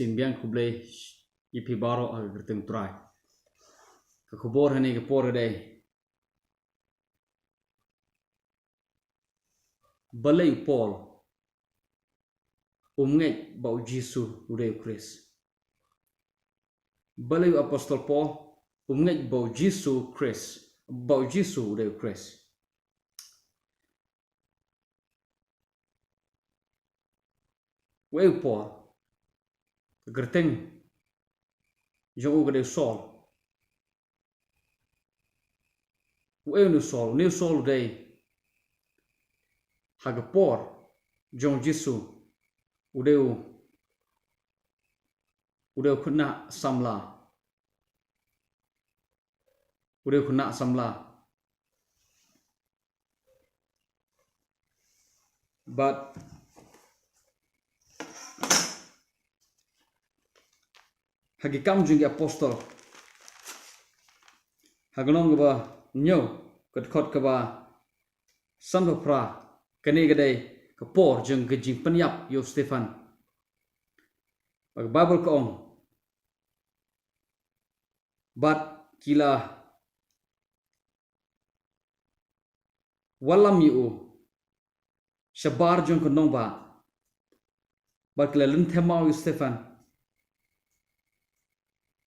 sin biang ku Blei ipi baro ag gerteng try ka kubor hani ke por dei Balei Paul ngeit bau Jisu udeu Khrist Balei apostol Paul ngeit bau Jisu Khrist bau Jisu udeu Khrist weu Paul gerteng jong udeu Saul weu nu Saul dei hagapor jong Jisu udeu khynnah samla but hagikam jong apostol hagnong ba nyo kot ka ba sanbapra kane gadai kapor jeng jinghikai yo Stefan bag Bible ko ong bat kila walam yu shabar jeng ko nong ba bat kila lenthemau yo Stefan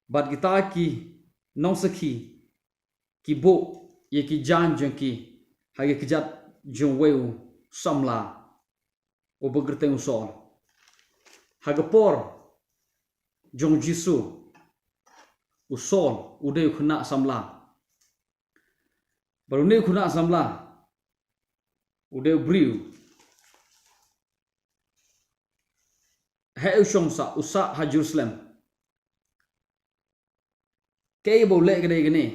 bat kita ki nong sakhi ki bo ye ki jan jeng ki hage kijat jeng weu samla o begerteng Saul hagapor jong Jisu u Saul udeu khynnah samla baru ne khynnah samla udeu briew shong sa usa ha Jerusalem kei boleh gede gini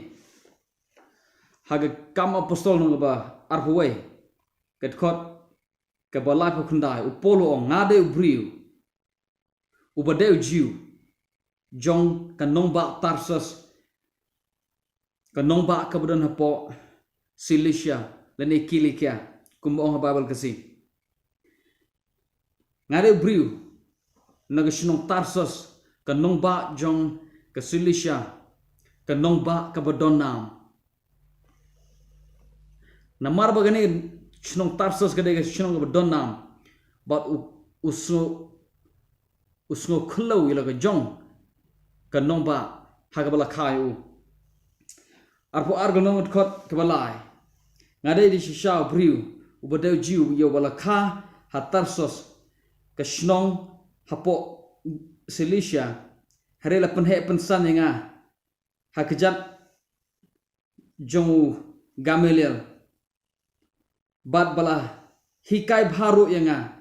haga kam apostol nung ba arhuway ketkot ke Balei pokundai upolo ong ngade briew ubadeu jiu jong ka nongba Tarsus ka nongba kabudan hapo Cilicia lene Kilikia kumong Bible kasi ngade briew naga shnong Tarsus ka nongba jong ka Cilicia ka nongba kabudon namar bagani shnong Tarsus gade shnong kabudon but usno khlo ilaga jong ka nongba hagabala khayu arpo argonong khot kabalai ngade di shisha briew ubadeu jiu yo bala kha Tarsus ka shnong hapo Cilicia harela penhe pensan nga hakjat jong Gamaliel bat bala hikai bharu yanga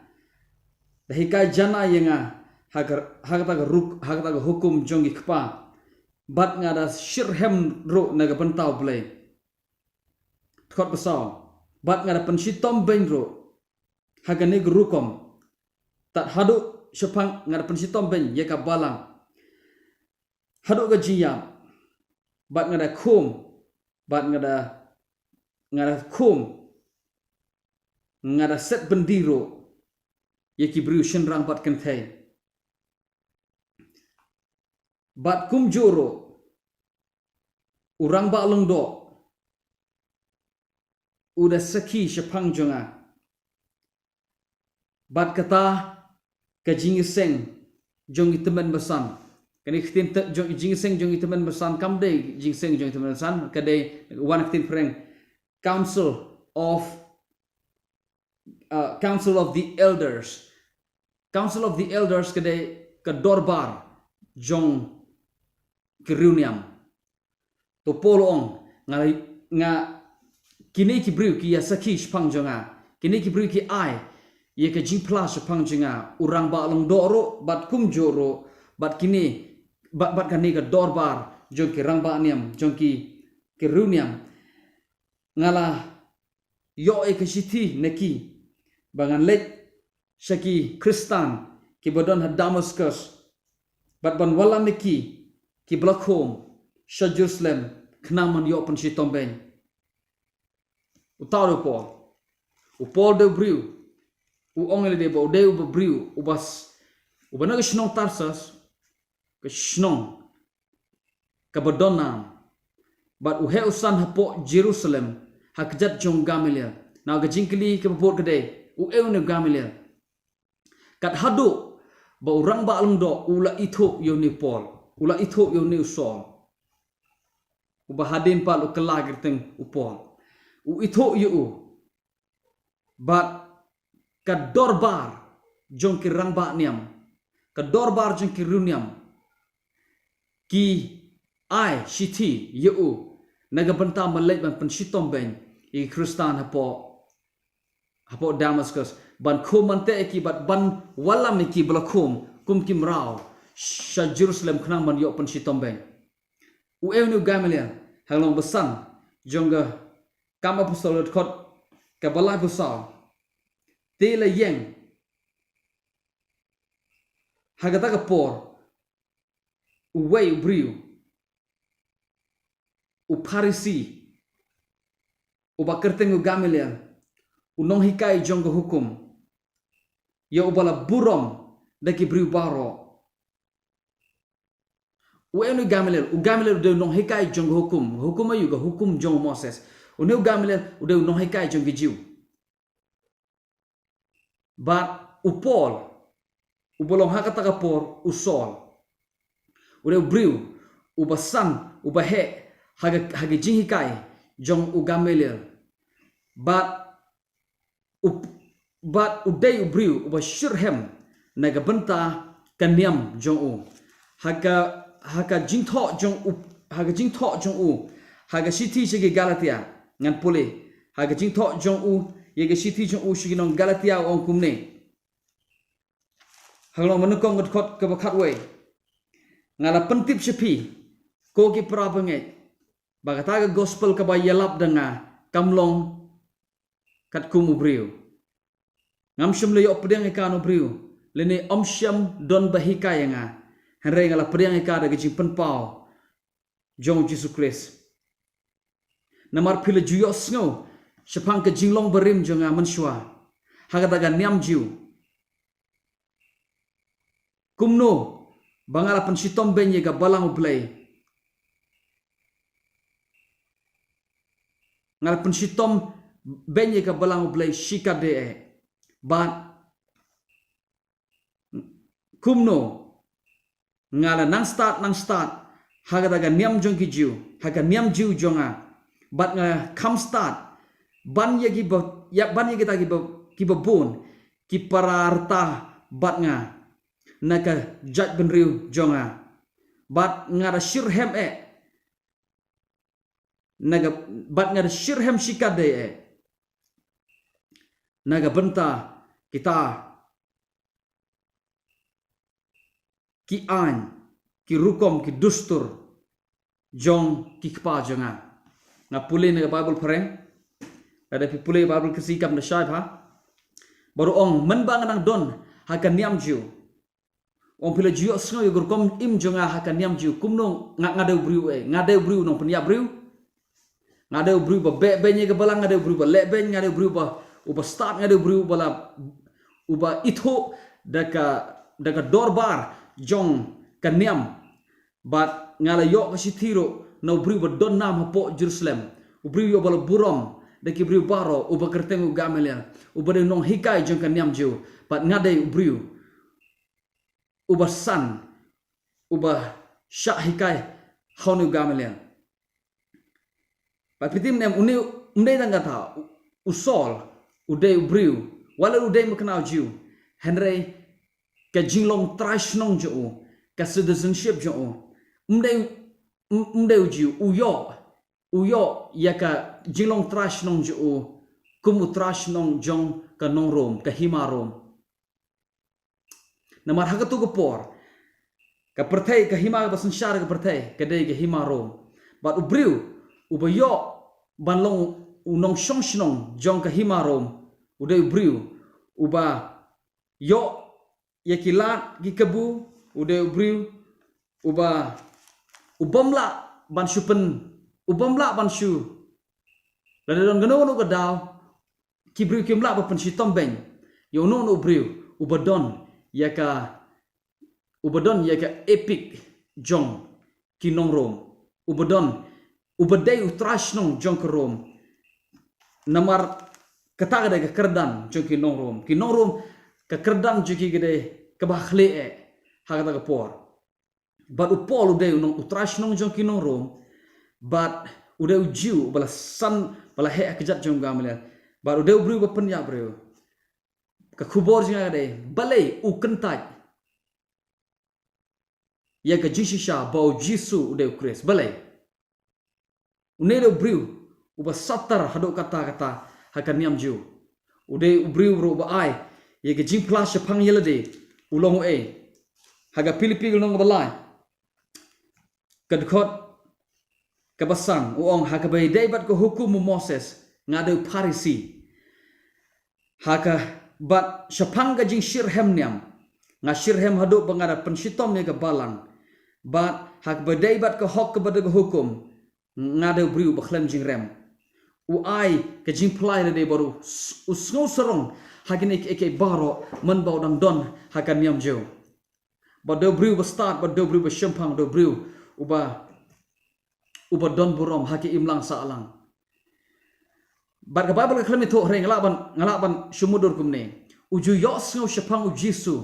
hikai jana yanga hagata hukum jong ikpa bat ngada shirhem ro naga pentau Blei khot pasau bat ngada pensitom beiñ ro hagane rukom tat hadu shapang ngada pensitom beiñ yaka balang hadu ga jiyam bat ngada khum bat ngada khum ngada set bendiro yaki briew shenrang bat kenthai bat kum joro urang ba lengdo udah sakhi shapang jonga bat kata ka jingiseng jong itemen besan kani khtin jong jingiseng jong itemen besan kamde jingseng jong itemen besan kade one khtin preng council of the elders kade ka dorbar jong niam to polong nga kini ki briew ki ya sakhi shpang jonga kini ki briew ki ai ye ka jingpla shpang jonga urang ba long doro bat kum joro bat kini bat kani ka dorbar jong ki rang ba niam jong ki niam ngala yo e ka shithi neki bangan lek shaki Khristan ki bodon ha Damascus bat ban wala neki ki Blackholm sha Jerusalem knaman yo pen shitom beiñ utaro Paul de briew u ongele de bo de briew u bas u banag shnong Tarsus ke shnong ke badonam bat uhe usan hapo Jerusalem hakjat jong Gamaliel na ke jingkili ke bot gede u eu ne Gamaliel kat hadu ba urang ba alungdo ula ithuh yo ni Paul ula ithuh yo ni Saul u bahadin pal u kelah gerteng u Paul u ithuh yo bat ka dorbar jong ki rangba niam ka dorbar jong ki runiam ki ai shiti yo naga benta malai ban penshitom beiñ i Khristan hapo Damascus ban khomante ki bat ban walam ki blakum kum kim raw sha Jerusalem khnang ban yo penshitom beiñ u eu nu Gamaliel halong besan jonga kam apostol khot ka balai busal te la yeng hagata ka por u wei briew u pharisi u bakerteng u Gamaliel u nonghikai jong hukum ya u bala burom daki briew baro u enu Gamaliel de nonghikai jong hukum ayu ga hukum jong Moses u ne Gamaliel u de nonghikai jong Jiu but u Paul u bolong hakata ka por u Saul u de briew u basan u bahe haga jinghikai jong u Gamaliel but u day u briew u bashirhem naga benta kan niam jong u haga jingtho jong u haga city shige Galatia ngan pole haga jingtho jong u yega city jong u shige nong Galatia ong kumne halong manukong ngot ka bakhat we ngala pentip sepi ko ki prabangai bagata gospel ka ba yalap danga kamlong kat kumu briew ngam shum le yo pedang ka no briew lene omsham don bahika yanga henre ngala pedang ka daga jimpen pau jong Jisu Khrist namar phile juyo sngo shapang ka jinglong barim jonga manshwa haga daga niam jiu kumno bangala penshitom beiñ ga balang Blei ngal penshitom beiñ ga balang Blei shikade ban kumno ngala nang stad haga daga niam jong ki jiu haga niam jiu jonga bat nga kam stad ban yagi tagi ki babon ki pararta bat nga naka jat benriu jonga bat ngara shirhem naga bat ngara shirhem shikade naga benta kita ki an ki rukom ki dustur jong ki kpa jonga na pule naga Bible pareng ada pi pule Bible kesikam na syai ha baru ong menbang nang don hakan niam jiu ong pila jiu sngo yo gurkom im jonga hakan niam jiu kumno ngadeu briew nongpyniap briew ngadeu briew ba beiñ ga balang ngadeu briew ba le beiñ ngadeu briew ba uba stad ngadeu briew bala uba ithuh daga dorbar jong kan niam bat ngala yo kasithiro no briew ba don nam hapo Jerusalem u briew yo bala burom daki briew baro uba kerteng u Gamaliel uba de nonghikai jong kan niam jiu bat ngadeu briew uba san uba syahikai honu Gamaliel pat pitim nem unde danga ta u Saul ude briew wala ude maknau jiu henry ka jinglong shnong jo ka citizenship jo umde jiu uyo ya ka jinglong shnong jo kumu shnong jong ka nong rom ka himarom namar hagatu ko por ka perthai ka hima ka sanshar ka perthai ka dei ka himarom but u briew ubayo banlong u nongshong shnong jong ka himarom ude briew uba yo yakilat gi kebu ude briew uba ubamla ban shu la don gano no gadaw ki briew kimla ba penshitom beiñ yo no briew ubadon yaka epic jong ki nong rom ubadon ubadai utrash nong jong ke rom namar kata gede ke kyrdan jong ki nong rom ke kyrdan jong ki gede ke bakhle hagata ke por but upol udai nong utrash nong jong ki nong rom but udai ujiu bala san bala he kejat jong Gamaliel but udai briew bapenya briew ke khubor jing gede Balei u kentaj ya ke jishisha bau Jisu udai Khrist Balei unelo briew uba satar hado kata hakan niam ju udai briew ro ba ai ya ke jing plus pang yelade ulong haga pilipil nong balai kadkhot kabasang uong haga bay daibat ko hukum Moses ngado pharisi haga bat shapanga jing shirhem niam nga shirhem hado pangara penshitom ya ke balang bat hak badai bat ke hok ke bada hukum ngado briew bakhlem jing rem u ai ke jing plai de baru usngo serong hagine ke baro man bau dang don hakan niam jo bado briew ba stad bado briew ba shampang do briew uba don burom haki imlang saalang bat ka Bible ka khlami tho reng ngalaban shumudur kumne uju yos ngo shapang u Jisu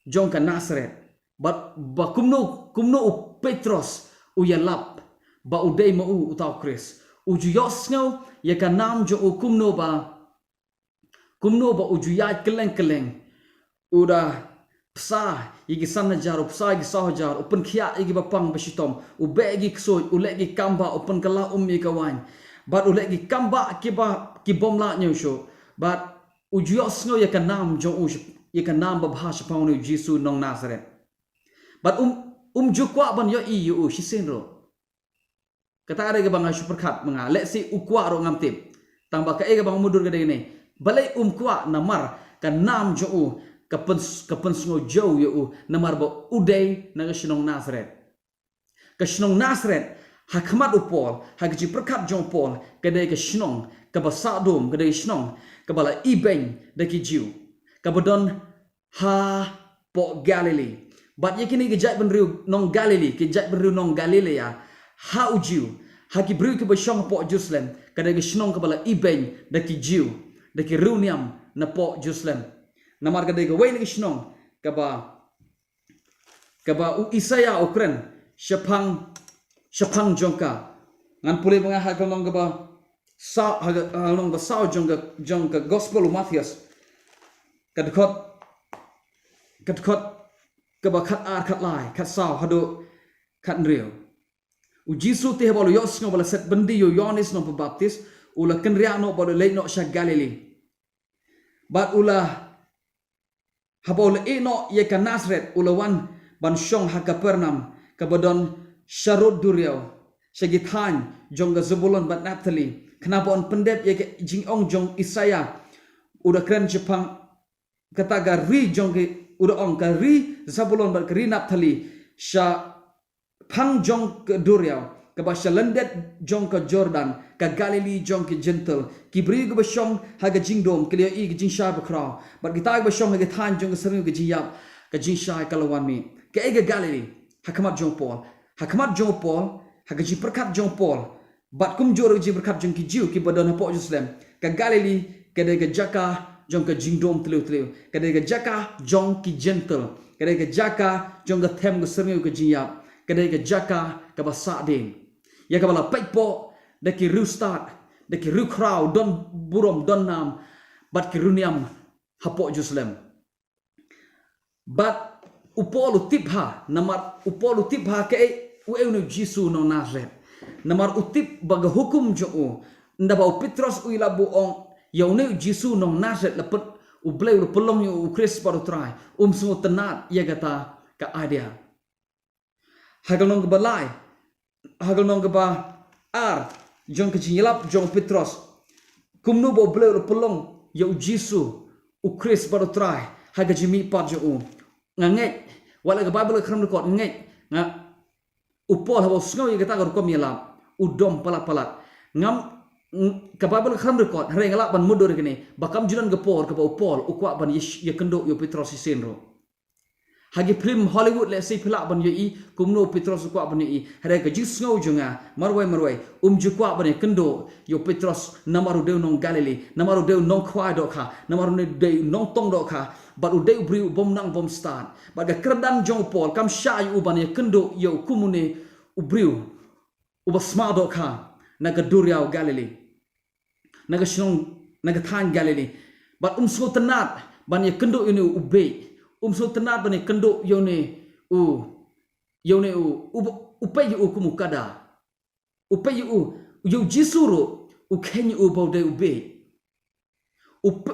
jong ka Nazaret bat ba kumno u Petros u iarap ba udai ma u utau Khrist uju yos ngo ya ka nam jo u kumno ba uju ya keleng uda psa igi sana jar psa igi sah jar open khia igi bapang besitom u begi ksoi u legi kamba open kala ummi kawan but u legi kamba ki bomla nyusho but u jios ngo ya kanam jo u ya kanam ba bhasha paunu Jisu nong Nazaret but jukwa ban yo i u shisenro kata ada ke bang superkhat menga let si u kwa ro ngamtip tangba ka e bang mudur gede ni Balei kwa namar kanam jo u kapen sngo jau yo namar ba udai na shnong Nazaret hakmat upol hagji perkat jong pol kedai ke shnong ke basadum kedai shnong ke bala beiñ de ki jiu ke bodon ha po Galilee bat yakini ke jat benriu nong Galilee ke jat benriu nong Galilea ha ujiu haki briu ke bashong po Jerusalem kedai ke shnong ke bala beiñ de ki jiu de ki niam na po Jerusalem namar kadai ke wei shnong kaba u Isaya ukren shapang jongka ngan pulih mengah hagalong kaba sa hagalong ba sao jongka gospel Matthias kadkhot kaba khat lai khat sao hado khat riu u Jisu te bolu yos ngo bala set bendi yo Yohanes no pembaptis ula kenria no bolu lei no sha Galilee bat ula habol eno ye ka Nazaret ulawan ban shong ha Kapernam kabadon sharod duriau segithan jong ga Zebulon bat Naphtali kenapa on pendep ye ke jingong jong Isaya udah keren Jepang kata ga ri jong ke udah ong ka ri Zebulon bat ri Naphtali sha pang jong ke duriau ke basha lendet jong ke Jordan ka Galilee jong ke gentle ki bri ke bashong ha ga jingdom ke le i ke jing sha bakra bat kita ke bashong ha ga than jong ke sering ke jiyap ke jing sha kalawan mi ke ga Galilee hakamat jong Paul ha ga ji perkat jong Paul bat kum jor ji perkat jong ki jiu ki badon po Jerusalem ka Galilee ke de ga jaka jong ke jingdom tliu ke de ga jaka jong ki gentle ke de ga jaka jong ke them ke sering ke jiyap ke de ga jaka ke basa din ya kabala paipo de ki stad de ki crowd don burom don nam bat ki niam hapo Jerusalem bat upolu tipha namar upolu tipha ke u enu Jisu nong Nazaret namar utip baga hukum jo ndaba Petros u ilabu ong yaune Jisu nong Nazaret lepet u Blei u pelong u Khrist baru trai semua tenat ya kata ka idea hagal nong Balei hagal nong ba jong ke jinghikai jong Petros kumnu bo Blei u pelong ya u Jisu u Khrist baru trai haga jimi pat jo ngeit wala ke Bible kram rekod ngeit nga upol habo sngo ye kata ko miala udom palat ngam ke Bible kram rekod rengala ban mudur kini bakam julan gepor ke upol ukwa ban ye kendo yo Petros isenro hagi film Hollywood le sei phila ban yoi kumno Petros kwa ban yoi hare ka jis ngau junga marwai ju kwa ban kendo yo Petros namaru deu nong Galilee namaru deu nong khwa do kha namaru ne deu nong tong do kha but u deu briew bom nang bom stad but ga kyrdan jong Paul kam sha yu ban kendo yo kumune u briew u basma do kha naga duriau Galilee naga shnong naga than Galilee but so tenat ban kendo ini u beiñ so tenat bani kendo yone u upay u kumukada upay u Jisu ro u kane u baude u be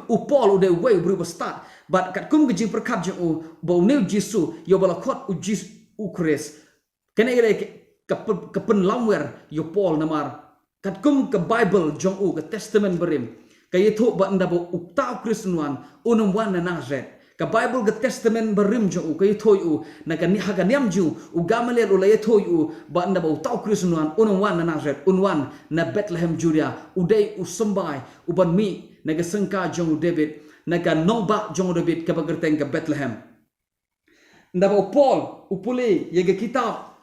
u Paul u de way briew stad but kat kum gji perkap je u bau ne Jisu yo balakot u Jisu u Khrist kene ka pen lamwer yo Paul namar kat kum ke Bible jong u ke testament berim ka ithuh ba nda bo u ta Khrist nuan unum wan na Nazareth ka Bible ke testament berim jong u ka ithuh u na ka ni haga niam ju u Gamaliel u la ithuh u ba nda bo ta Khrist nuan unum wan na Nazareth unwan na Bethlehem Judea u dei u sambai u ban mi na ka sengka jong u David na ka nongba jong u David ka bagerteng ka Bethlehem nda bo Paul u pule ye ke kitab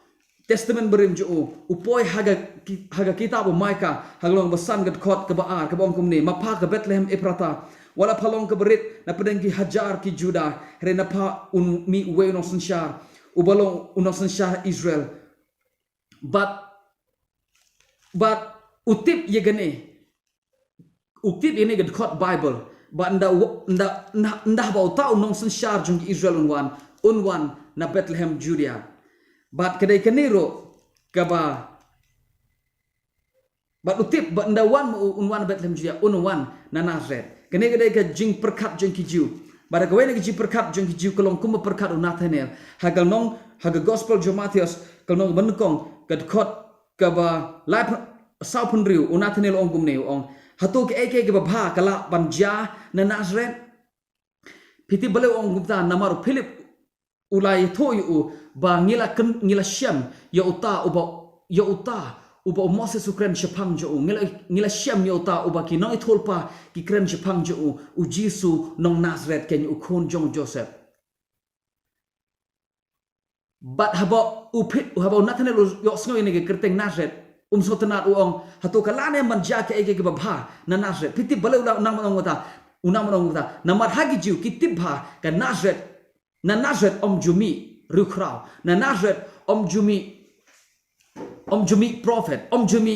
testament berim jo u poi haga kitab u Maika haglong basan gat khot ka baar ka bong kumni mapha ka Bethlehem Ephrata wala phalong ka berit na pedeng ki hajar ki Juda re na pha un mi we no sanshar u balong un sanshar Israel but utip yegane utip ini gat khot Bible but nda ba ta un sanshar jong Israel unwan na Bethlehem Judea but kedai keniro kaba but utip but ndawan unwan Bethlehem Judea unwan na Nazareth kene kedai ka jing perkat jeng kiju pada kawai na kiji perkat jeng kiju kalong kuma perkat Nathaniel hagal nong haga gospel jo Matius kalong benukong kadkhot kaba live saupun riu Nathaniel ong kumne ong hatu ke eke ke bha kala banja na Nazareth piti Balei ong gumta namar Philip ulai thoyu ba ngila syam ya uta uba Moses ukren shapang jo ngila syam ya uta uba ki noi tholpa ki kren shapang jo u Jisu nong Nazareth ken u khon jong Joseph but haba Nathaniel yo sngo ni ke kerteng Nazareth so tenat uong hatu kalane manja ke ege ke babha na Nazareth piti Balei unang ngota namar hagi jiu kitib bha ka Nazareth om jumi rukrau na Nazareth om jumi prophet om jumi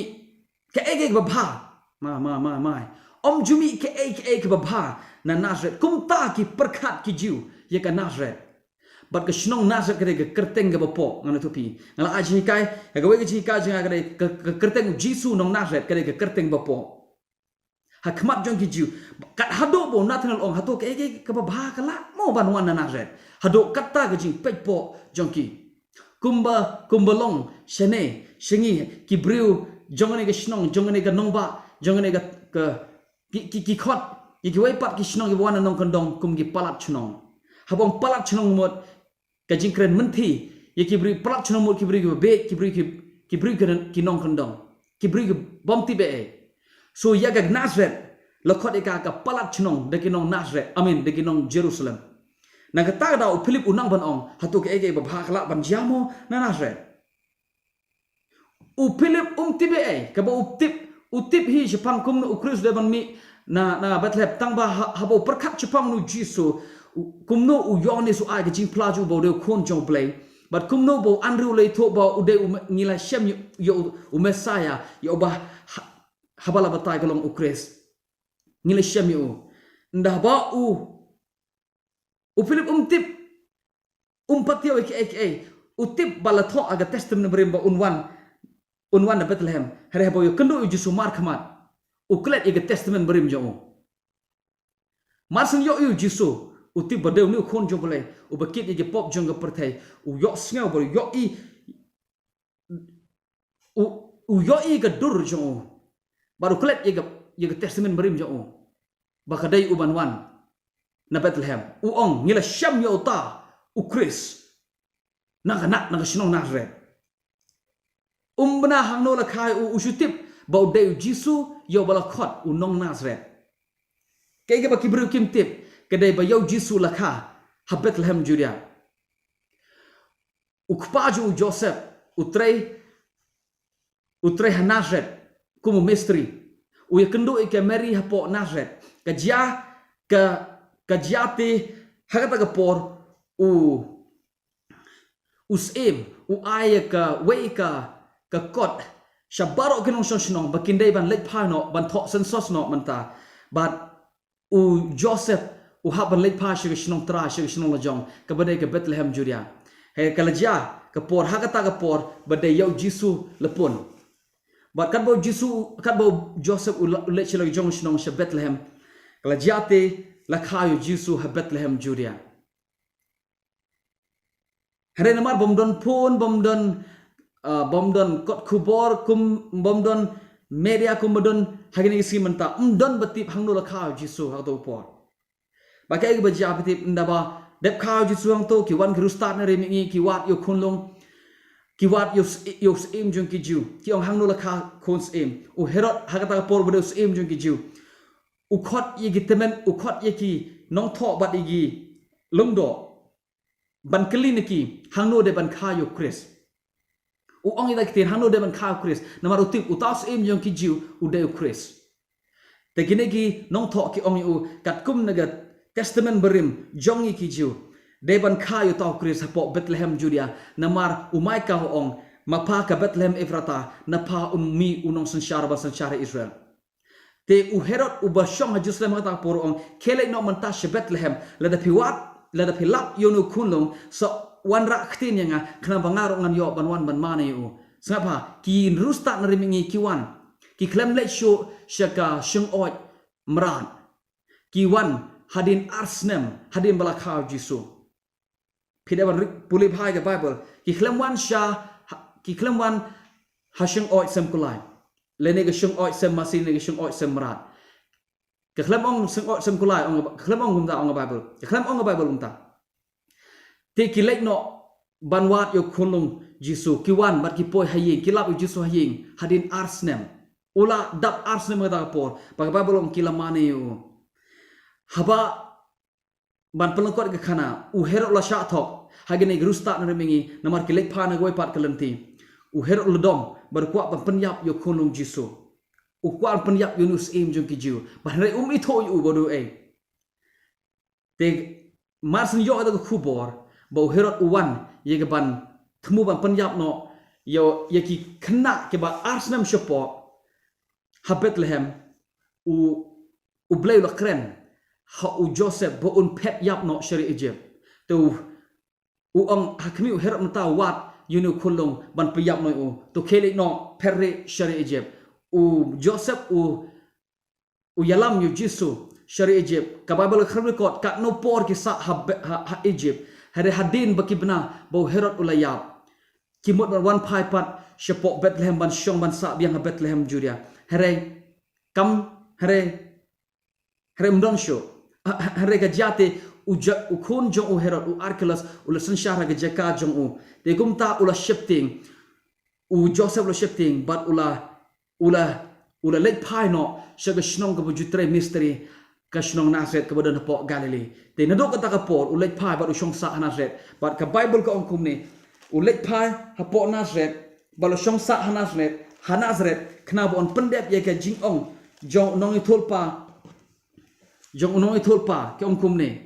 ke ege babha ma om jumi ke ege babha na Nazareth kumta ki perkat ki jiu ye ka Nazareth but ke shnong Nazareth ke kerteng ke bapo ngana tupi ngala jinghikai ke we jinghikai jinga ke kerteng Jisu nong Nazareth ke kerteng bapo hakmat jong ki jiu kat hado bo Nathaniel ong hado ke ege ke babha kala mo banwan na Nazareth hado kata ke jing pejpo jong ki kumbalong shene shingi ki briew jongane ke shnong jongane ke nongba jongane ke ki khot ki wei pat ki shnong ki wana nong kondong kum ki palat shnong habong palat shnong mot ke jing kren menti ye ki briew palat shnong mot ki briew be ki briew ki nong kondong ki briew bom ti be so ya ga Nazareth lokot eka ka palat shnong de ki nong Nazareth amin de ki nong Jerusalem na kata da Philip unang ban ong hatu ke ege babha kala ban jamo na Nazareth u Philip tibe ka ba utip hi jepang kum u Khrist de ban mi na Bethlehem tangba habo perkat jepang nu Jisu kumno u yone su ai ke jing plaju bo de khon jong Blei but kumno bo Andrew le tho ba u de ngila shem yo u Messiah yo ba habala batai kalong u Khrist ngila shem yo ndah ba u Philip tip patio ke utip balatho aga testament berimba unwan na Bethlehem hare boyo kendo u Jisu mar khamat uklet ege testament berim jo marsen yo u Jisu utip badeu ni khon jo Blei u bakit ege pop jong ga perthai u yo snga bo yo i ga dur jo baru klet ege testament berim jo bakadai u banwan na Bethlehem uong ngila syam ya uta u Khrist nang shnong Nazareth bena hang no la khai u shutip bau de Jisu yo bala khot u nong Nazareth ke ba kibru kim tip ke de ba yo Jisu la kha ha Bethlehem Judea ukpaju Joseph utrei Nazareth como misteri u ya kendo ke Mary hapo Nazareth ka dia ka jati hakata ka por usem u aya ka wei ka kot shabaro ke nongshong bakindai ban lek phano ban tho sensos no manta but u Joseph u haban lek pha shi shnong tra shi shnong la jong ka badai ka Bethlehem Judea he kalajia ka por hakata ka por badai yau Jisu lepun but kan bo Jisu kan bo Joseph u lek shi la jong shnong shi Bethlehem kalajia te la khayu Jisu ha Bethlehem Judea hari namar bomdon pun bomdon kot kubor kum bomdon media kum bomdon hagini isi menta don batip hangno la khaw Jisu ha to por bakai ba ja batip ndaba dep khaw Jisu hang to ki wan Khrist na re mi ki wat yo khunlong ki wat yo im jung ki ju ki ong hangno la kha khons im u herod hagata por bodo im jung ki ju u khot ye gitemen u khot ye ki nong tho bat igi lungdo ban kliniki hangno de ban khayo Khrist u ong ida kitin hangno de ban khayo Khrist namar utik utas im jong ki jiu u de Khrist te kinegi nong tho ki ong u kat kum nagat testament berim jong ki jiu de ban khayo ta Khrist hapo Bethlehem Judea namar umai ka ong mapa ka Bethlehem Efrata na pa mi unong sansyara Israel te u Herod u bashong ha Jerusalem ta por ong kele no manta Bethlehem la da piwat lada pilap yonu kunlong so wan rak khtin yanga khna bangaro ngan yo ban wan ban mane u sangapa ki rusta narimingi kiwan ki klem le sho shaka shung oi mran ki wan hadin arsnem hadin balakhaw Jisu pidawan puli bhai ga Bible ki klem wan ha shung oi sem kulai lene ga shung oi sem masin ga shung oi sem mran ke khlam ong sem kulai ong khlam ong gumda ong Bible ke khlam ong Bible gumta te ki lek no banwat yo khunlung Jisu ki wan bat ki poi haying ki lap Jisu haying hadin arsnem ula dap arsnem ga por ba Bible ong kilamane yo haba ban pelengkot ke khana u Herod la sha thok hagene grusta na remingi namar ki lek pha na goi pat kalanti u Herod ledom bar kwa ban penyap yo khunlung Jisu ukwan penyap Yunus im jung ki jiu bahre ithuh yu bodu te marsin yo ada khubor bo Herod uwan ye ga ban thmu ban penyap no yo ye ki khynnah ke ba arsnam shopo ha Bethlehem u Blei la kren ha u Joseph bo un pet yap no shari Egypt tu u ong hakmi u Herod mata wat yunu khulung ban peyap no u to khele no perre shari Egypt u Joseph u yalam yu Jisu shari Egypt ka Bible khram record ka no por ki sa ha Egypt hare hadin bakibna bo Herod ulayap kimot wan phai pat shepo Bethlehem ban shong ban sa biang ha Bethlehem Judea hare mdon sho hare ga jate u khun jong u Herod u Archelaus u la sanshara ga jaka jong u te gumta ula shifting u Joseph la shifting but ula lek pai no shaga shnong ka bujutre mystery ka shnong Nazareth ka badan po Galilee te nadok ka por u lek pai ba u shong sa Nazareth but ka Bible ka ong kumni u lek pai hapo Nazareth ba lo shong sa Nazareth kna bo on pendep ye ka jingong jong nong ithuh ke ong kumni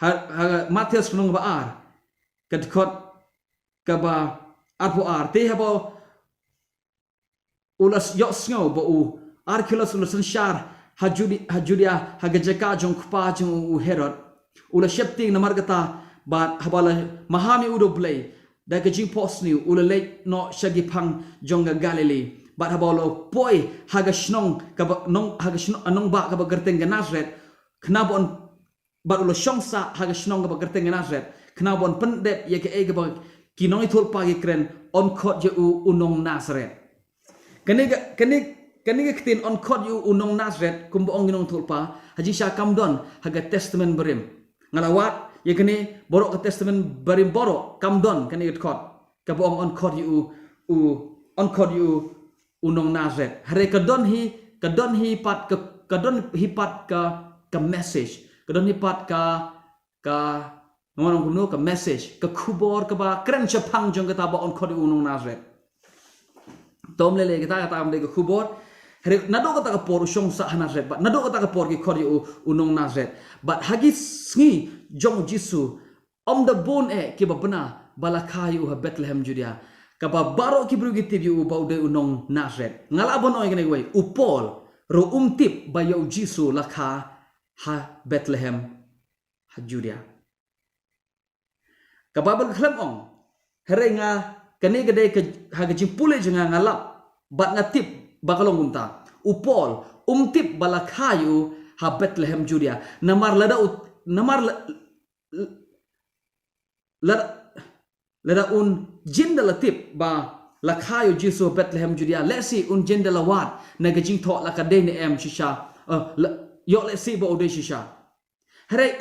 ha Matius nong ba ar ka dikot ka ba arpo ar te habo ulas yok sngo bo u Archelaus ulasan shar ha Judea ha gajaka jong kpa jong u Herod ula shepting namar gata ba habala mahami udo Blei da ka jing posni ula lek no shagi phang jong Galilee ba habalo poi ha ga shnong ka nong ha ga shnong anong ba ka ba gerteng Nazareth khna bon ba ula shongsa ha ga shnong ka ba gerteng Nazareth khna bon pendep ye ka e ga ba kinong ithul pa gi kren on khot je u unong Nazareth kaniga kitin on kod yu unong Nazareth kumbo ong ginong tulpa haji sha kamdon haga testament berim ngalawat ye kani borok ka testament berim borok kamdon kani it kod ka bo on kod yu unong Nazareth hare kadon hi pat ka message kadon hi pat ka Ngomong kumno ka message ka kubor ka ba kren chapang jong kata ba on khodi unong Nazareth. Tom lele kita kata amde ka kubor nado kata ka por usong sa Nazareth but nado kata ka por ki khodi unong Nazareth but hagi sngi jong Jisu om the bone kiba bena balakayu ha Bethlehem Judea kaba baro ki brugi tib yu baude unong Nazareth ngala bon oi gane way upol ro umtip bayo Jisu lakha ha Bethlehem ha Judea kababal khlam ong here nga kane gade ka ha jimpule jenga ngalap bat ngatip bakalong gumta upol umtip balakayu ha Bethlehem Judea namar lada un jindala tip ba lakhayo Jisu Bethlehem Judea lesi un jindala wat na gajing tho la kadene em shisha yo lesi ba ode shisha hare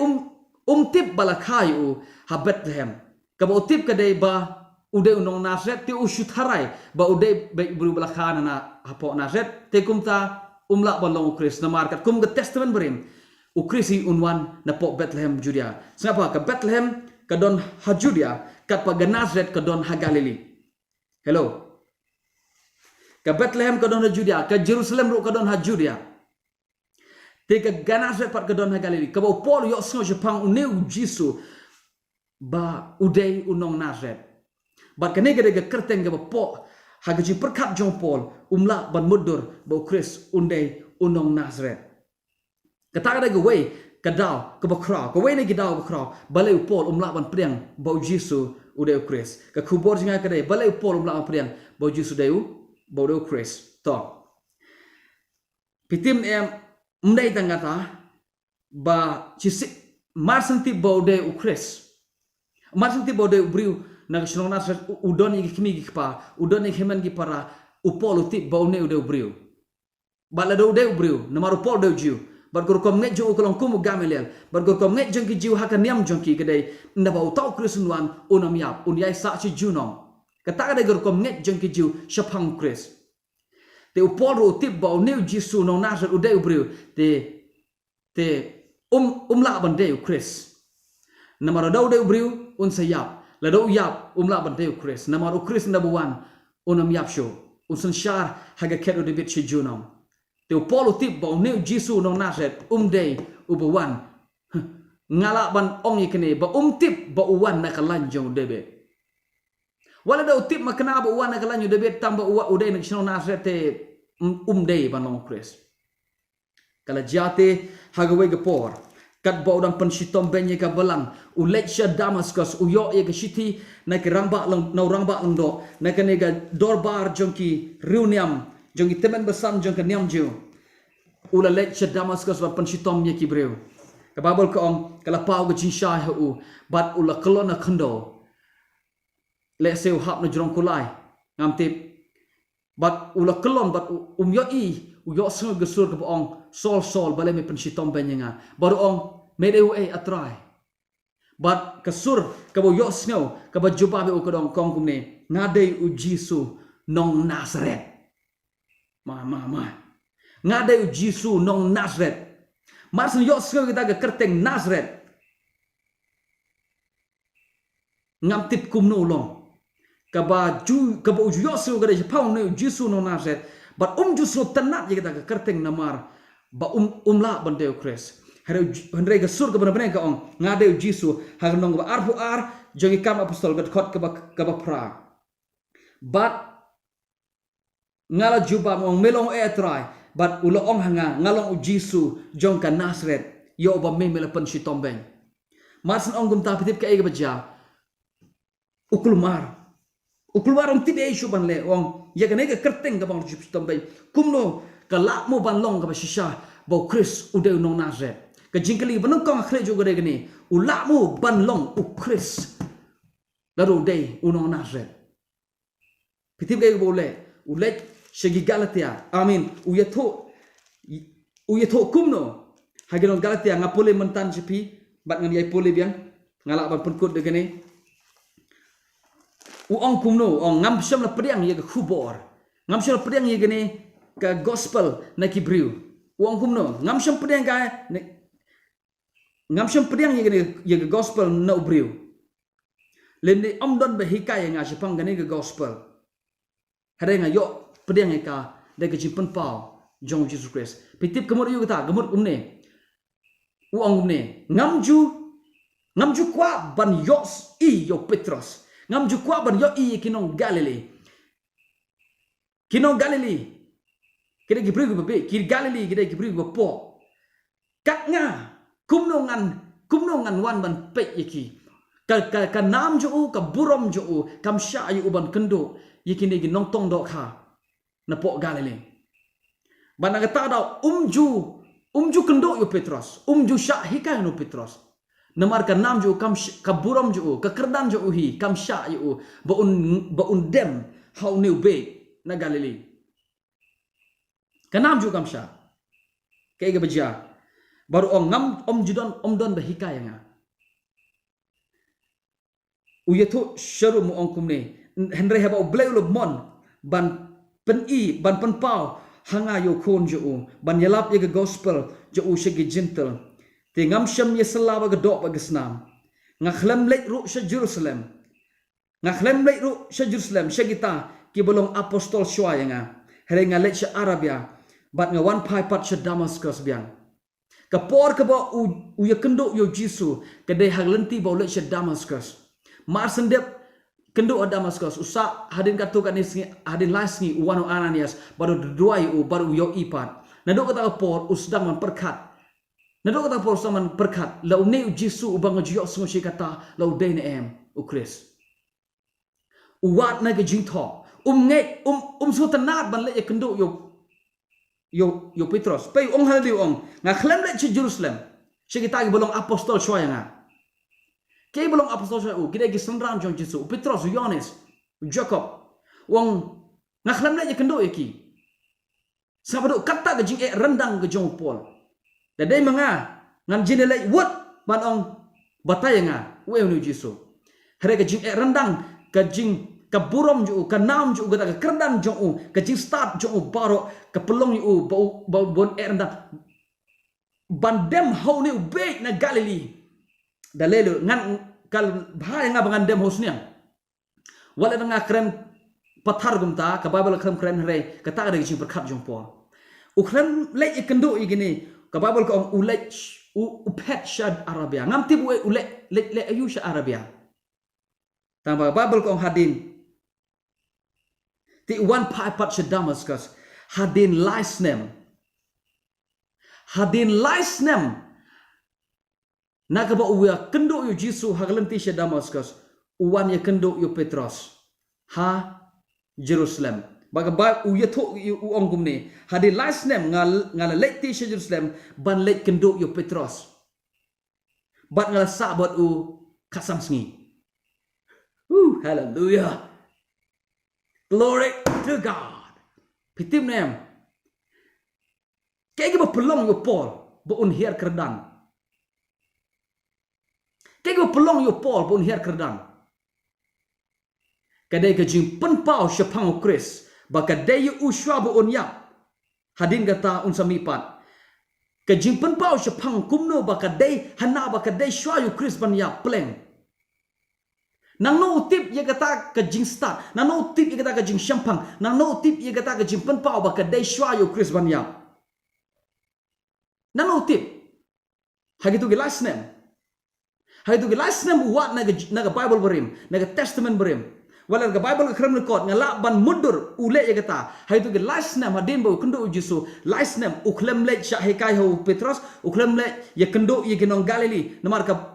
tip ba lakhayo ha Bethlehem ka ba tip kadai ba ude unong Nazareth te ushutharai ba ude be bru balakhana na hapo Nazareth te kumta umla balong Khrist na markat kum ga testament berim ukrisi unwan na po Bethlehem Judea sapa ka Bethlehem kadon ha Judea kat pa Nazareth kadon ha Galilee. Hello. Ka Bethlehem kadon ha Judea, ka Jerusalem ro kadon ha Judea. Te ka Nazareth pat kadon ha Galilee. Ka ba Paul yo so Jepang uneu Jisu ba udei unong Nazareth. Bat ka nega de kerteng ga ba po ha ga ji perkat jong Paul umla ban mudur ba Khrist undei unong Nazareth. Kata ga we kadau ke bakra ke wene gidau bakra balai Paul umla ban priang bau Jisu udeu Khrist ka kubor jinga kadai balai Paul umla ban priang bau Jisu deu bau deu Khrist to pitim em mdai tangata ba cisi marsanti bau deu Khrist marsanti bau deu briew na shnong na udon gi kimi gi pa udon gi heman gi para upol uti bau ne udeu briew bala deu briew namar Paul deu jiu bargur kom ngeit jo kolong kum Gamaliel bargur kom ngeit jong ki jiu haka niam jong ki kedai nda bau tau Kristunwan unamyap un yai sa chi junong kata kada gur kom ngeit jong ki jiu shapang Khrist te upol ro tip bau new Jisu nong Nazareth udai ubriu te umla ban deu Khrist namaro dau deu ubriu un sayap la dau yap umla ban deu Khrist namaro Khrist nda buwan unamyap sho un sanshar haga kedo de bit chi junong te Paul tip ba new Jisu nong Nazareth day ubawan ngala ban ong ikene ba tip ba uwan na kalanjong debe wala da tip makna ba uwan na kalanjong debe tamba uwa uday na shnong Nazareth te day ban long Khrist kala jate hagawe gapor kat ba udang penshitom benye ka balang ulet sha Damascus uyo ye ka shiti na kiramba lang na ramba lang do na kanega dorbar jongki niam jong temen besan jong niam ju ula let sha Damascus wa penshitom ye ki breu ka babel ko ong kala pau ga jinsha hu bat ula kolona khando le seu hap na jong kulai ngam tip bat ula kolon bat yo uyo sung ga sur ka ong Saul balai me penshitom benyenga baru ong medeu atrai bat kasur ka bo yo snow ka ba juba be ko dong kong kumne ngadei u Jisu nong Nazareth ma ngadai Jisu nong Nazareth marsen yo snow kita ga kerteng Nazareth ngam tip kumno long ka ba yo snow ga de pau ne Jisu nong Nazareth but Jisu tanat ye kita ga kerteng namar ba umla bandeu Khrist Henry ga sur ka benar ka ong ngadeu Jisu hang nong ba arfu ar jongi kam apostol ga khot ka ba pra but ngala juba mong melong etrai but ulo ong hanga ngalong Jisu jong ka Nazareth yo ba me melapan si tombeng marsen ong gum ta pitip ka ega baja ukulmar ong tide isu ban le ong ya ga nega kerteng ka bang si tombeng kumno ka lak mo ban long ka ba shisha ba Khrist udeu nong Nazareth ka jingkali banong kong akhre juga de gani ulak mo ban long Khrist lalu dei unong Nazareth pitip ka ega boleh ulet Shagi Galatia, amin. Uyatho kumno. Hagilong Galatia ngapole mentan jepi, bat ngan yai pole biang ngalak ban penkut degane. Uong kumno, ong ngam syam la pediang ye ke khubor. Ngam syam la pediang ye gane ke gospel na ki briew. Uong kumno, ngam syam pediang ka ngam syam pediang ye gospel no briew lendi don behikai nga sipang gani gospel hare nga yo pediang ka de ke jimpen pau jong Jesus Khrist pitip kemur yu kata gemur umne uang umne ngamju kwa ban yos yo Petros ngamju kwa ban yo kinong Galilei kira gibriu be kir Galilei kira gibriu be po kat nga kumnongan wan ban pe yiki ka nam jo ka burom jo kam sha yu ban kendo yiki ne nong tong do kha na po Galilei ban nga ta da umju kendo yu Petros umju sha hikai no Petros namar ka nam jo kam ka burom jo ka kyrdan jo hi kam sha yu ba un dem how new be na Galilei ka nam jo kam sha kay ga baja baru om don behikai nga uyethu sharu mu kumne henry haba Blei lo mon ban pen pau hanga yo khon jo ban yalap ye gospel jo shegi gentle te ngam sham ye salawa ga dok ba gisnam nga khlam lek ru sha Jerusalem shegita ki bolong apostol shwa nga here nga lek sha Arabia bat nga wan pai pat sha Damascus biang kapor ka ba u ye kendo yo Jisu kedai haglenti ba lek sha Damascus mar sendep kendo a Damascus usa hadin katu kan hadin lasngi uwano Ananias baru duai baru yo ipat nado kata kapor usdang man perkat nado kata kapor saman perkat lau ne Jisu ubang jo sungo shi kata lau de em u Khrist uwat na ke jingtho ngeit sultanat ban le kendo yo Petros pe ong hal ong nga khlam le chi Jerusalem shigita gi bolong apostol shwa nga ke bolong apostol shwa gide gi sandram jong Jisu Petros Yohanes Jacob wong nga khlam le kendo yaki sabado kata ge jing rendang ge jong Paul da dai manga ngan jinele wot ban ong batay nga we nu Jisu hare ge jing rendang ke jing ka burom ju ka nam ju ka kyrdan jo ka jing stad jo baro ka pelong yu bau bon ernda bandem how ne be na Galilei dalelo ngan kal bhai nga bangan dem hosnya wala nga krem pathar gumta ka Bible krem hre ka ta ga jing berkat jong po ukran le ikendo igini ka Bible ko ulech pet shad Arabia ngam tibu le ayu sha Arabia tamba Bible ko hadin ti one pat sha Damascus hadin licenem nagaba uya kendo yu Jisu haglenti sha Damascus uwan ya kendo yu Petros ha Jerusalem baga uya tho yu ongumne hadin licenem ngal lekti sha Jerusalem ban lek kendo yu Petros bat ngal sabot kasam sngi hallelujah. Glory to God. Pitim nem. Kaya ba pelong yo Paul ba unhiar kyrdan. Kaya ba pelong yo Paul ba unhiar kyrdan. Kadai ka jing penpau syapang Khrist ba kadai yo uswa ba unyap. Hadin kata unsamipat. Ka jing penpau syapang kumno ba kadai hana ba kadai sywa yo Khrist ban ya pleng. Nang no tip ye kata ke jing stad, nang no tip ye kata ke jing syampang, nang no tip ye kata ke jing penpau ba kedai shwa yo Khrist ban ya. Nang no tip. Hagitu ge last name. Hagitu ge last name wat naga Bible berim, naga Testament berim. Wala ga Bible krem rekod ngala ban mudur ule ye kata. Hagitu ge last name hadin ba kendo Jisu, last name uklem le syahikai ho Petros, uklem le ye kendo ye genong Galilei,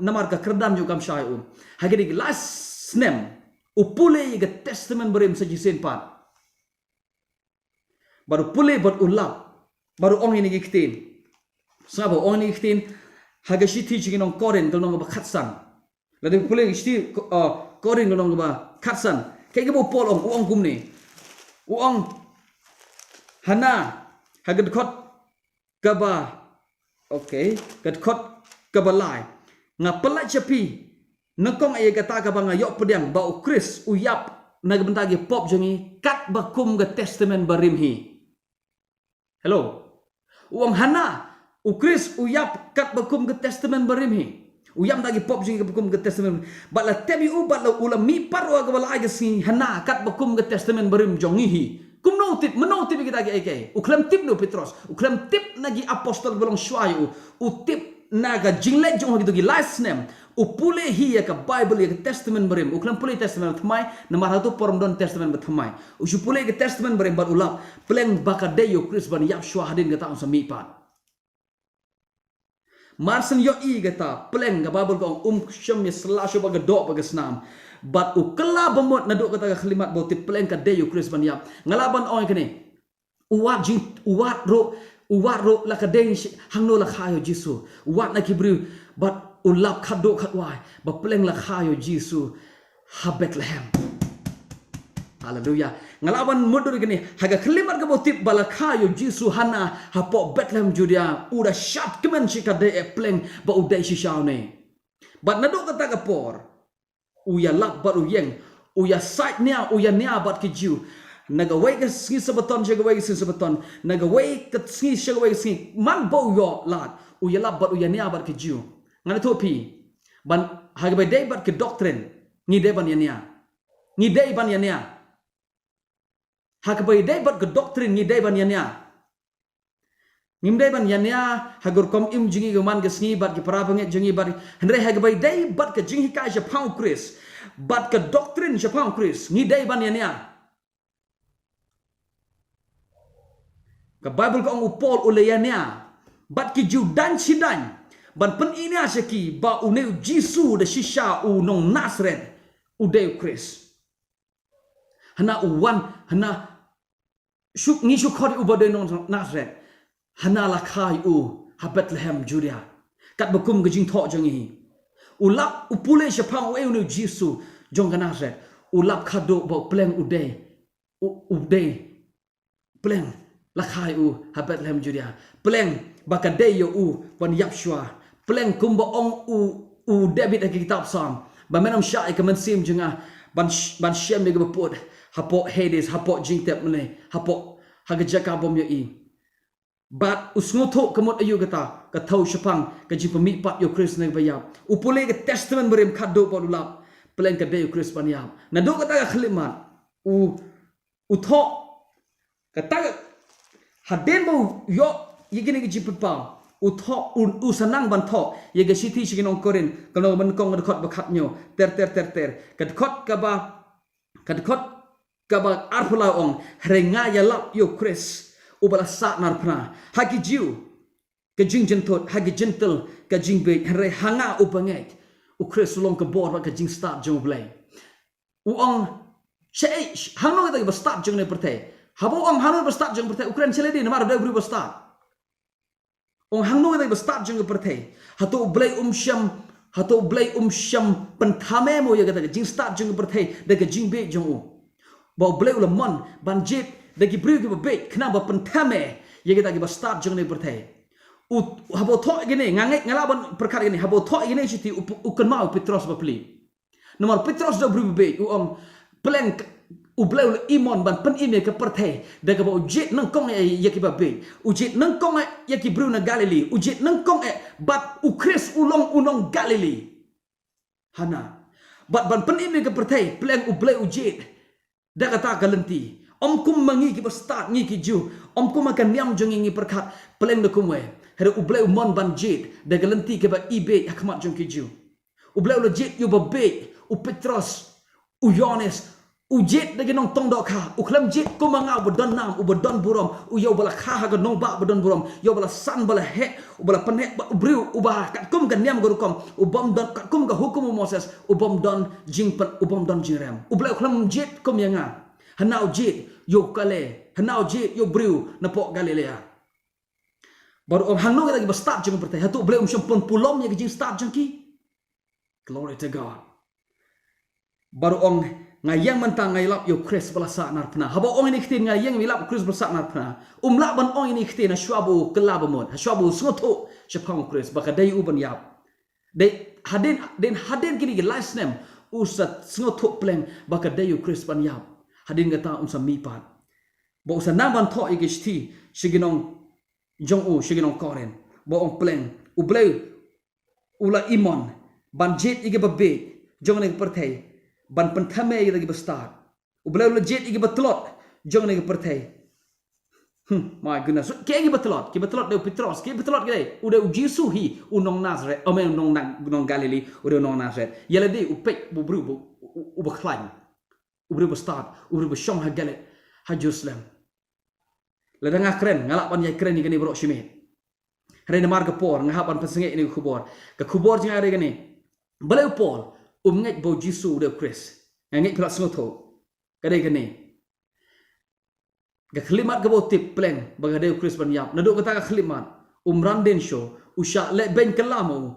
namar ka kyrdan jo kam syahu. Hagitu ge last snem upule ye testament berim sajisen pat baru pule bot ulap baru ong ini giktin sabo ong ini giktin hagashi ti nong korin nong ba khatsan lade pule gishti korin nong ba khatsan kay gabo pol ong gumni ong hana hagad khot kaba okay gad khot kabalai ngapala chapi nakong ay kata ka bang yok pedang bau Khrist uyap nagbentagi pop jangi kat bakum ga testament barimhi. Hello. Uang hana Khrist uyap kat bakum ke testament berim hi. Uyam dagi pop jing ke bakum ke testament. Bat la tebi bat la ulam mi parwa ke balai ke si hana kat bakum ke testament berim jongi hi. Kum no tip kita ge eke. Uklam tip no Petros. Uklam tip nagi apostol belong shuayu. Tip naga jingle jong gitu gi last name. Upule hi ya ka Bible ya ke testament berim. Uklam pule testament thamai namar hatu porom don testament bethamai. Usupule ke testament berim bat ulap pleng bakadeyo Khrist ban yap shua hadin kata on sami pat. Marsen yo I gata pleng ga babul ko syam ya slasho baga do baga snam bat ukla bamot na do kata ga khlimat boti pleng ka deyo Khrist ban yap ngalaban oi kene uwat ro la ka de hangno la khayo Jisu uwat na kibriu bat ulap khado khatwai ba pleng la khayo Jisu ha Bethlehem. Haleluya. Ngalaban mudur gini haga kelimat ke botip balakayo Jisu hana hapo Bethlehem Judea udah shat kemen shika de pleng ba udai shishaw ne. Bat nado kata kapor uya lak bat uyeng uya sait nia uya nia bat kiju nagawai ke singi sabaton jagawai ke singi sabaton nagawai ke singi jagawai ke singi man bo yo lat uya lak bat uya nia bat kiju ngana topi ban haga bay day bat ke doktrin ngi de ban nia ngi de ban nia hakabai day bat ke doktrin ni day ban yanya nim day ban yanya hagur kom im jingi gaman ke sngi bat ke parabang jingi bat hendre hakabai day bat ke jinghikai japang Khrist bat ke doktrin japang Khrist ni day ban yanya ke Bible ko ang upol ulayanya bat ke judan sidan ban pen ini asyaki ba uneu Jisu de shisha u nong Nazareth udeu Khrist hana uwan hana shuk ni shuk khori ubade nong Nazareth hana la khai u ha Bethlehem Judea kat bakum gajing tho jangi ulap upule shapang u nu Jisu jong Nazareth ulap khado ba pleng ude pleng la khai u ha Bethlehem Judea pleng bakadeyo u ban yapshwa pleng kumba ong u David ke kitab Psalm ba menam syai ke mensim jenga ban shem de bapod hapo Hades hapo jingtep mene hapo hagajaka bom yo I bat usngoto kemot ayu kata kathau shapang kaji pemi pat yo Khrist ne bayap upule ke testament berim khado polulap pleng ka de yo Khrist panyap na do kata ka khlimat utho kata haden bo yo yigini ke jipa utho usanang ban tho yega sithi siginong korin kalau ban kong dekot bakat nyo ter kadkot kadkot kaba arpula ong renga ya lap yo Khrist ubala sat narpna hagi jiu ke jing jentot hagi gentle ke jing be re hanga ubanget u Khrist long ke bor ke jing stad jong Blei u ong chei hangno ta ba stad jong ne perte habo ong hangno ba stad jong perte ukran chele di namar da bru ba stad ong hangno ta ba stad jong perte hato Blei sham pentame mo ya kata jing stad jong perte de ke jing be jong u ba Blei ulamon banjit dagi briew ke beiñ kna ba pentame ye kita ba start jong ne bertai habo tho gini ngait ngalaban perkara gini habo tho gini siti ukan mau Petros ba pli nomor Petros da briew beiñ om pleng Blei imon ban pen ime ke pertai daga ba ujit nang kong ye ki ba beiñ ujit nang kong ye ki briew na Galilei ujit nang kong bat Khrist unong Galilei hana bat ban pen ime ke pertai pleng Blei ujit dah kata galenti om kum mangi ki start ngi ki ju om kum akan niam jong ngi perkat peleng de kumwe hera Blei mon banjit dah galenti ke ba ibe akmat jong ki ju Blei legit yu ba be Petros Yohanes ujit de nong tong dok kha uklam jit kum mangau bodon nam bodon burom yo bala kha ha nong ba bodon burom yo bala san bala he bala penek briew ubah kat kum kan niam gorukom ubom don kat kum ga hukum Moses ubom don jingpen ubom don jingrem Blei uklam jit kum yanga hanau jit yo kale hanau jit yo briew na pok Galilea baru hangno lagi ba start jeng pertai hatu Blei sempun pulom ya jing start jengki glory to God baru ngayang mentang ngaylap yo Khrist belasa narpna habo ong ini khtin ngayang milap Khrist belasa narpna umla ban ong ini khtin shwabu kelabamon shwabu sngoto chapang Khrist baka dai uban yap dai hadin kini ke last name usat sngoto pleng baka dai yo Khrist ban yap hadin gata sami pat ba usan naban tho igishti shiginong jong shiginong koren boong pleng Blei ula imon ban jet ige babe jong ne perthei ban penthame ige lagi stad Blei ula jet ige batlot jong ne perthei my goodness ke ige batlot de Petros ke batlot gede ude Jisu hi unong Nazareth omen nong Galilee ude nong Nazareth yele de upek bu briew bu beklan ubre bestad ubre beshong ha gale ha Jerusalem la danga kren ngalak pan yai kren ni gani bro shimit hare namar ke por ngahap pan pesenge ini kubor jing are gani Balei Paul ngeit bo Jisu de Khrist ngeit plat snotho kade gani ga khlimat ke bo tip pleng bagade Khrist ban yap naduk kata ga khlimat randen show usha le beiñ kelamo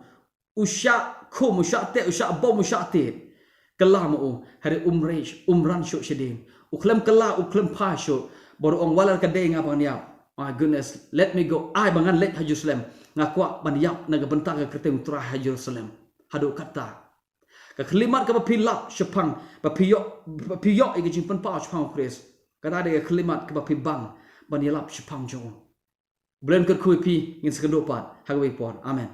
usha khum usha te usha bom usha te kelamo hare reish ran show shedim uklem kala uklem pa show baru ong walar kade ngapan yap my goodness let me go ai bangan let ha Jerusalem ngakwa ban yap naga bentak ke keteng tra ha Jerusalem hadu kata ka khlimat ka pilap shapang papiyok ige jimpan pa chpang Khrist kata de khlimat ka pibang ban yalap shapang jong blem ker kui pi ngin sekendopat hagwe pon amen